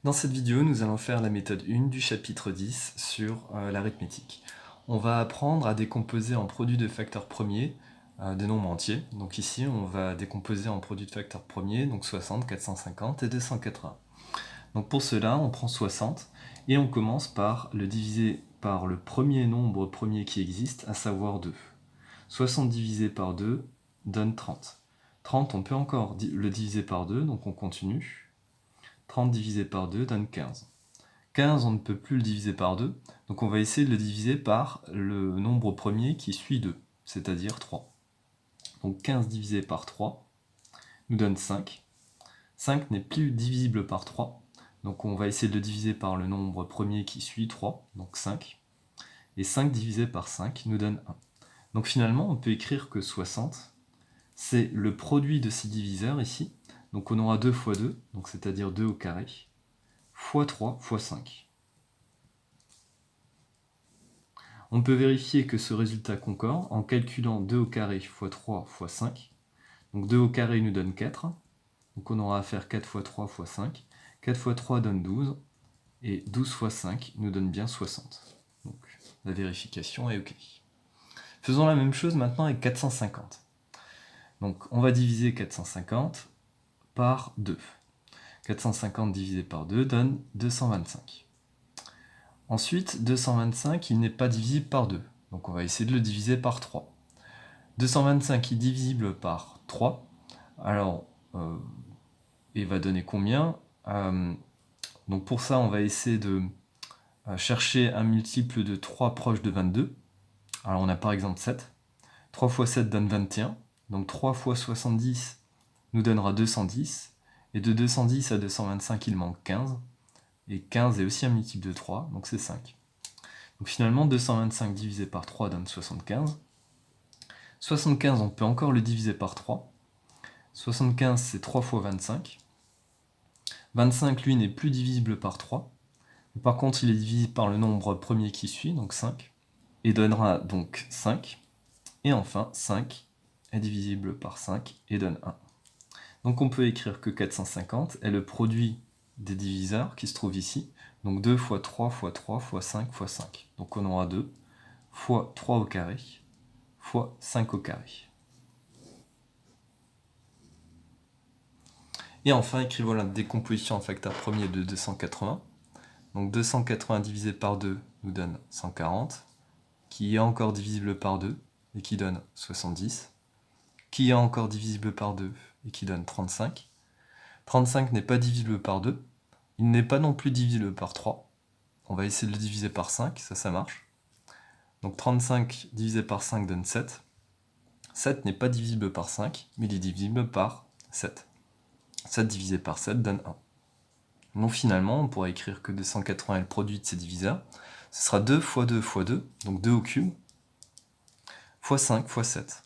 Dans cette vidéo, nous allons faire la méthode 1 du chapitre 10 sur l'arithmétique. On va apprendre à décomposer en produits de facteurs premiers des nombres entiers. Donc ici, on va décomposer en produits de facteurs premiers, donc 60, 450 et 280. Donc pour cela, on prend 60 et on commence par le diviser par le premier nombre premier qui existe, à savoir 2. 60 divisé par 2 donne 30. 30, on peut encore le diviser par 2, donc on continue. 30 divisé par 2 donne 15. 15, on ne peut plus le diviser par 2, donc on va essayer de le diviser par le nombre premier qui suit 2, c'est-à-dire 3. Donc 15 divisé par 3 nous donne 5. 5 n'est plus divisible par 3, donc on va essayer de le diviser par le nombre premier qui suit 3, donc 5. Et 5 divisé par 5 nous donne 1. Donc finalement, on peut écrire que 60, c'est le produit de ces diviseurs ici. Donc on aura 2 fois 2, donc c'est-à-dire 2 au carré, fois 3 fois 5. On peut vérifier que ce résultat concorde en calculant 2 au carré fois 3 fois 5. Donc 2 au carré nous donne 4. Donc on aura à faire 4 fois 3 fois 5. 4 fois 3 donne 12. Et 12 fois 5 nous donne bien 60. Donc la vérification est OK. Faisons la même chose maintenant avec 450. Donc on va diviser 450 par 2. 450 divisé par 2 donne 225. Ensuite, 225, il n'est pas divisible par 2. Donc on va essayer de le diviser par 3. 225 est divisible par 3. Alors, il va donner combien? Donc pour ça, on va essayer de chercher un multiple de 3 proche de 22. Alors on a par exemple 7. 3 fois 7 donne 21. Donc 3 fois 70 nous donnera 210. Et de 210 à 225, il manque 15. Et 15 est aussi un multiple de 3, donc c'est 5. Donc finalement, 225 divisé par 3 donne 75. 75, on peut encore le diviser par 3. 75, c'est 3 fois 25. 25, lui, n'est plus divisible par 3. Par contre, il est divisible par le nombre premier qui suit, donc 5. Et donnera donc 5. Et enfin, 5 est divisible par 5 et donne 1. Donc on peut écrire que 450 est le produit des diviseurs qui se trouve ici. Donc 2 fois 3 fois 3 fois 5 fois 5. Donc on aura 2 fois 3 au carré fois 5 au carré. Et enfin, écrivons la décomposition en facteur premier de 280. Donc 280 divisé par 2 nous donne 140, qui est encore divisible par 2 et qui donne 70, qui est encore divisible par 2 et qui donne 35. 35 n'est pas divisible par 2, il n'est pas non plus divisible par 3. On va essayer de le diviser par 5, ça marche. Donc 35 divisé par 5 donne 7. 7 n'est pas divisible par 5, mais il est divisible par 7. 7 divisé par 7 donne 1. Donc finalement, on pourra écrire que 280 est le produit de ces diviseurs. Ce sera 2 fois 2 fois 2, donc 2 au cube, fois 5 fois 7.